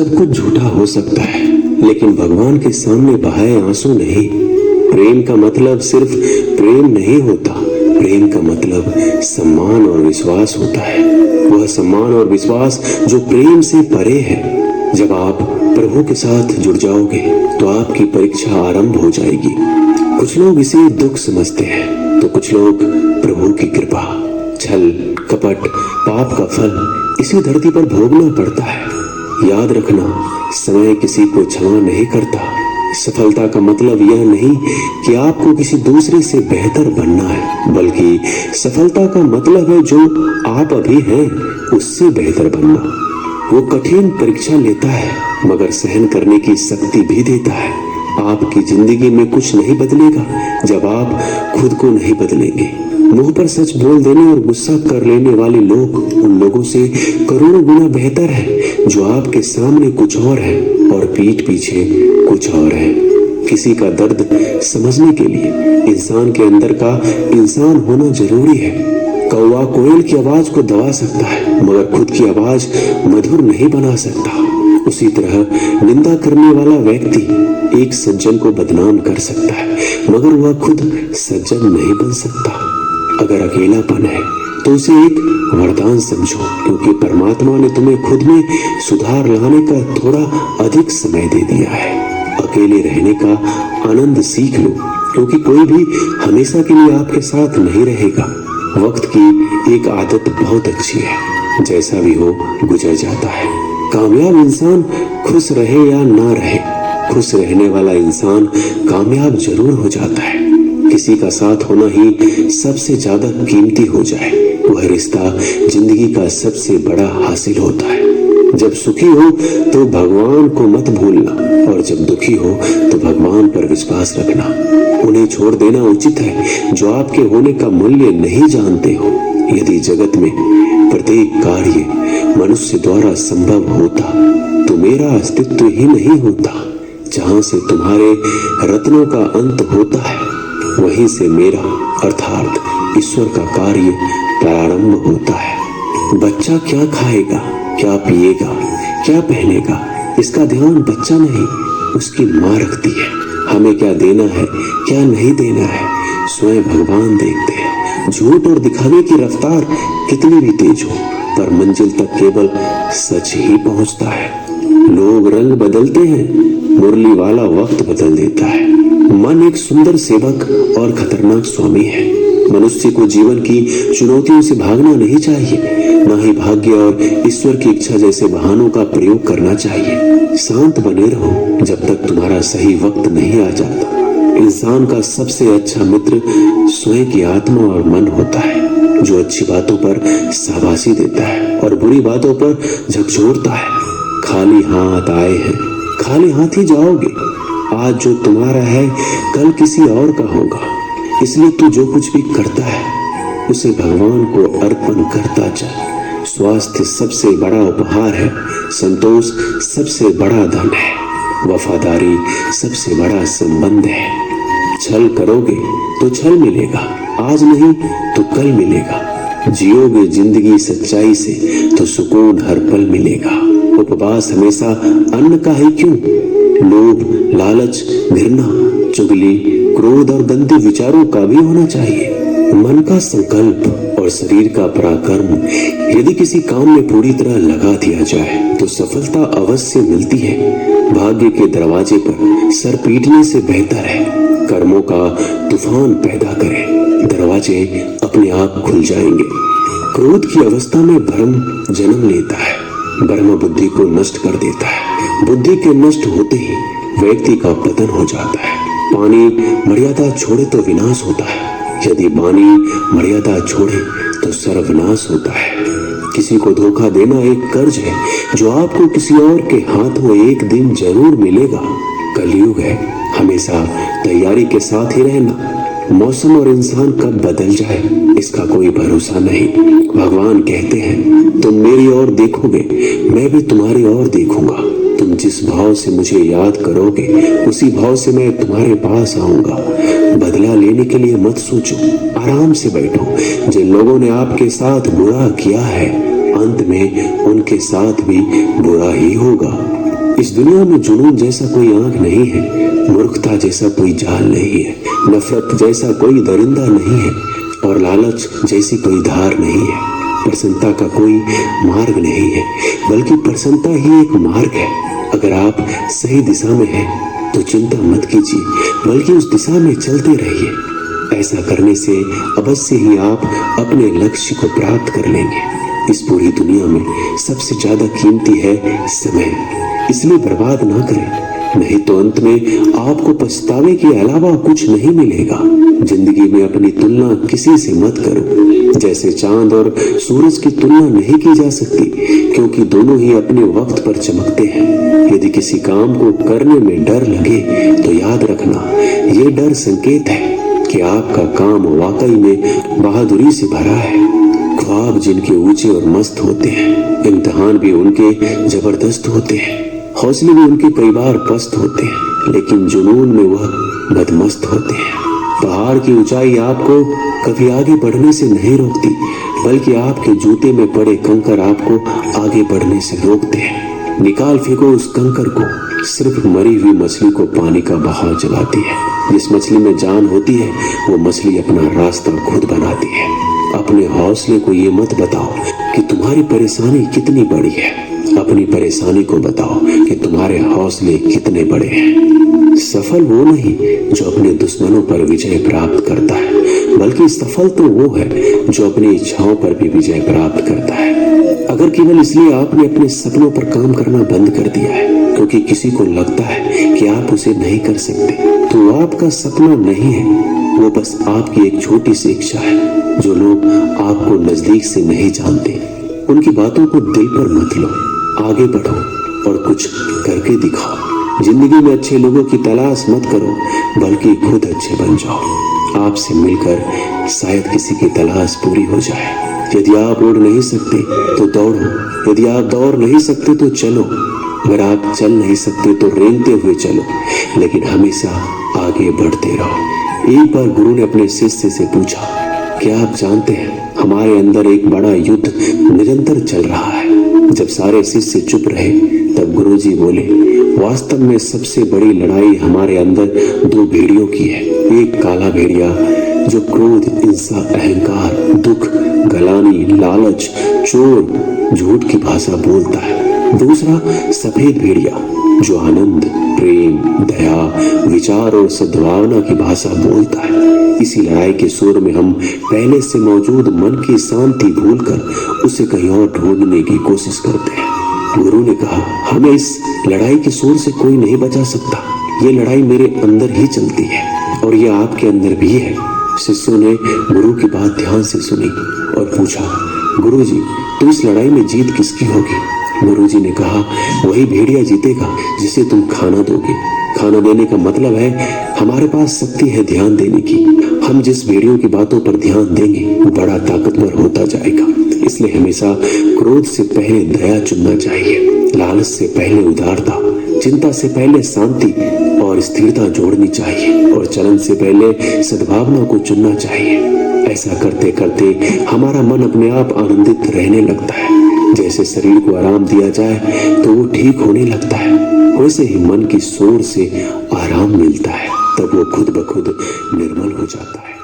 सब कुछ झूठा हो सकता है, लेकिन भगवान के सामने बहाए आंसू नहीं। प्रेम का मतलब सिर्फ प्रेम नहीं होता, प्रेम का मतलब सम्मान और विश्वास होता है। वह सम्मान और विश्वास जो प्रेम से परे है। जब आप प्रभु के साथ जुड़ जाओगे तो आपकी परीक्षा आरंभ हो जाएगी। कुछ लोग इसे दुख समझते हैं तो कुछ लोग प्रभु की कृपा। छल, कपट, पाप का फल इसी धरती पर भोगना पड़ता है। याद रखना, समय किसी को क्षमा नहीं करता। सफलता का मतलब यह नहीं कि आपको किसी दूसरे से बेहतर बनना है, बल्कि सफलता का मतलब है जो आप अभी हैं उससे बेहतर बनना। वो कठिन परीक्षा लेता है मगर सहन करने की शक्ति भी देता है। आपकी जिंदगी में कुछ नहीं बदलेगा जब आप खुद को नहीं बदलेंगे। मुंह पर सच बोल देने और गुस्सा कर लेने वाले लोग उन लोगों से करोड़ों गुना बेहतर है जो आपके सामने कुछ और है और पीठ पीछे कुछ और है। किसी का दर्द समझने के लिए इंसान के अंदर का इंसान होना जरूरी है। कौवा कोयल की आवाज को दबा सकता है मगर खुद की आवाज मधुर नहीं बना सकता। उसी तरह निंदा करने वाला व्यक्ति एक सज्जन को बदनाम कर सकता है मगर वह खुद सज्जन नहीं बन सकता। अगर अकेलापन है तो उसे एक वरदान समझो, क्योंकि परमात्मा ने तुम्हें खुद में सुधार लाने का थोड़ा अधिक समय दे दिया है। अकेले रहने का आनंद सीख लो, क्योंकि कोई भी हमेशा के लिए आपके साथ नहीं रहेगा। वक्त की एक आदत बहुत अच्छी है, जैसा भी हो गुजर जाता है। कामयाब इंसान खुश रहे या ना रहे, खुश रहने वाला इंसान कामयाब जरूर हो जाता है। किसी का साथ होना ही सबसे ज्यादा कीमती हो जाए, वह रिश्ता जिंदगी का सबसे बड़ा हासिल होता है। जब सुखी हो तो भगवान को मत भूलना, और जब दुखी हो तो भगवान पर विश्वास रखना। उन्हें छोड़ देना उचित है जो आपके होने का मूल्य नहीं जानते हो। यदि जगत में प्रत्येक कार्य मनुष्य द्वारा संभव होता तो मेरा अस्तित्व ही नहीं होता। जहां से तुम्हारे रत्नों का अंत होता है वहीं से मेरा अर्थात ईश्वर का कार्य प्रारंभ होता है। बच्चा क्या खाएगा, क्या पिएगा, क्या पहनेगा, इसका ध्यान बच्चा नहीं उसकी माँ रखती है। हमें क्या देना है, क्या नहीं देना है, स्वयं भगवान देखते हैं। झूठ और दिखावे की रफ्तार कितनी भी तेज हो, पर मंजिल तक केवल सच ही पहुंचता है। लोग रंग बदलते हैं, मुरली वाला वक्त बदल देता है। मन एक सुंदर सेवक और खतरनाक स्वामी है। मनुष्य को जीवन की चुनौतियों से भागना नहीं चाहिए, न ही भाग्य और ईश्वर की इच्छा जैसे बहानों का प्रयोग करना चाहिए। शांत बने रहो जब तक तुम्हारा सही वक्त नहीं आ जाता। इंसान का सबसे अच्छा मित्र स्वयं की आत्मा और मन होता है, जो अच्छी बातों पर शाबाशी देता है और बुरी बातों पर झकझोरता है। खाली हाथ आए हैं, खाली हाथ ही जाओगे। आज जो तुम्हारा है कल किसी और का होगा, इसलिए तू जो कुछ भी करता है उसे भगवान को अर्पण करता जा। स्वास्थ्य सबसे बड़ा उपहार है, संतोष सबसे बड़ा धन है, वफादारी सबसे बड़ा संबंध है। छल करोगे तो छल मिलेगा, आज नहीं तो कल मिलेगा। जियोगे जिंदगी सच्चाई से तो सुकून हर पल मिलेगा। उपवास हमेशा अन्न का ही क्यों, लोभ, लालच, घृणा, चुगली, क्रोध और गंदे विचारों का भी होना चाहिए। मन का संकल्प और शरीर का पराक्रम यदि किसी काम में पूरी तरह लगा दिया जाए तो सफलता अवश्य मिलती है। भाग्य के दरवाजे पर सर पीटने से बेहतर है कर्मों का तूफान पैदा करें, दरवाजे अपने आप खुल जाएंगे। क्रोध की अवस्था में भ्रम जन्म लेता है, ब्रह्म बुद्धि को नष्ट कर देता है। बुद्धि के नष्ट होते ही व्यक्ति का पतन हो जाता है। पानी मर्यादा छोड़े तो विनाश होता है, यदि वाणी मर्यादा छोड़े तो सर्वनाश होता है। किसी को धोखा देना एक कर्ज है जो आपको किसी और के हाथों एक दिन जरूर मिलेगा। कलयुग है, हमेशा तैयारी के साथ ही रहना। मौसम और इंसान कब बदल जाए इसका कोई भरोसा नहीं। भगवान कहते हैं तुम मेरी ओर देखोगे, मैं भी तुम्हारी ओर देखूंगा। तुम जिस भाव से मुझे याद करोगे उसी भाव से मैं तुम्हारे पास आऊंगा। बदला लेने के लिए मत सोचो, आराम से बैठो। जिन लोगों ने आपके साथ बुरा किया है अंत में उनके साथ भी बुरा ही होगा। इस दुनिया में जुनून जैसा कोई आंख नहीं है, मूर्खता जैसा कोई जाल नहीं है, नफरत जैसा कोई दरिंदा नहीं है और लालच जैसी कोई धार नहीं है। प्रसन्नता का कोई मार्ग नहीं है, बल्कि प्रसन्नता ही एक मार्ग है। अगर आप सही दिशा में हैं तो चिंता मत कीजिए, बल्कि उस दिशा में चलते रहिए। ऐसा करने से अवश्य ही आप अपने लक्ष्य को प्राप्त कर लेंगे। इस पूरी दुनिया में सबसे ज्यादा कीमती है समय, इसलिए बर्बाद ना करें, नहीं तो अंत में आपको पछतावे के अलावा कुछ नहीं मिलेगा। जिंदगी में अपनी तुलना किसी से मत करो। जैसे चांद और सूरज की तुलना नहीं की जा सकती, क्योंकि दोनों ही अपने वक्त पर चमकते हैं। यदि किसी काम को करने में डर लगे तो याद रखना, ये डर संकेत है कि आपका काम वाकई में बहादुरी से भरा है। ख्वाब जिनके ऊंचे और मस्त होते हैं, इम्तिहान भी उनके जबरदस्त होते हैं, हौसले भी उनके कई बार पस्त होते हैं, लेकिन जुनून में वह बदमस्त होते हैं। पहाड़ की ऊंचाई आपको कभी आगे बढ़ने से नहीं रोकती, बल्कि आपके जूते में पड़े कंकर आपको आगे बढ़ने से रोकते हैं। निकाल फेंको उस कंकर को, सिर्फ मरी हुई मछली को पानी का बहाव जलाती है। जिस मछली में जान होती है वो मछली अपना रास्ता खुद बनाती है। अपने हौसले को ये मत बताओ कि तुम्हारी परेशानी कितनी बड़ी है, अपनी परेशानी को बताओ कि तुम्हारे हौसले कितने बड़े हैं। सफल वो नहीं जो अपने दुश्मनों पर विजय प्राप्त करता है, बल्कि सफल तो वो है जो अपनी इच्छाओं पर भी विजय प्राप्त करता है। अगर केवल इसलिए आपने अपने सपनों पर काम करना बंद कर दिया है क्योंकि किसी को लगता है कि आप उसे नहीं कर सकते, तो वो आपका सपना नहीं है, वो बस आपकी एक छोटी सी इच्छा है। जो लोग आपको नजदीक से नहीं जानते, उनकी बातों को दिल पर मत लो, आगे बढ़ो और कुछ करके दिखाओ। जिंदगी में अच्छे लोगों की तलाश मत करो, बल्कि खुद अच्छे बन जाओ। आपसे मिलकर शायद किसी की तलाश पूरी हो जाए। यदि आप उड़ नहीं सकते तो दौड़ो, यदि आप दौड़ नहीं सकते तो चलो, अगर आप चल नहीं सकते तो रेंगते हुए चलो, लेकिन हमेशा आगे बढ़ते रहो। एक बार गुरु ने अपने शिष्य से पूछा, क्या आप जानते हैं हमारे अंदर एक बड़ा युद्ध निरंतर चल रहा है। जब सारे शिष्य चुप रहे तब गुरुजी बोले, वास्तव में सबसे बड़ी लड़ाई हमारे अंदर दो भेड़ियों की है। एक काला भेड़िया जो क्रोध, हिंसा, अहंकार, दुख, गलानी, लालच, चोर, झूठ की भाषा बोलता है। दूसरा सफेद भेड़िया जो आनंद, प्रेम, दया, विचार और सद्भावना की भाषा बोलता है। इसी लड़ाई के शोर में हम पहले से मौजूद मन की शांति भूलकर उसे कहीं और ढूंढने की कोशिश करते हैं। गुरु ने कहा, हमें इस लड़ाई के शोर से कोई नहीं बचा सकता। ये लड़ाई मेरे अंदर ही चलती है और ये आपके अंदर भी है। शिष्यों ने गुरु की बात ध्यान से सुनी और पूछा, गुरुजी, तो इस लड़ाई में जीत किसकी होगी? गुरुजी ने कहा, वही भेड़िया जीतेगा जिसे तुम खाना दोगे। खाना देने का मतलब है हमारे पास शक्ति है ध्यान देने की। हम जिस भेड़ियों की बातों पर ध्यान देंगे वो बड़ा ताकतवर होता जाएगा। इसलिए हमेशा क्रोध से पहले दया चुनना चाहिए, लालच से पहले उदारता, चिंता से पहले शांति और स्थिरता जोड़नी चाहिए और चलन से पहले सद्भावना को चुनना चाहिए। ऐसा करते करते हमारा मन अपने आप आनंदित रहने लगता है। जैसे शरीर को आराम दिया जाए तो वो ठीक होने लगता है, वैसे ही मन की शोर से आराम मिलता है, तब वो खुद ब खुद निर्मल हो जाता है।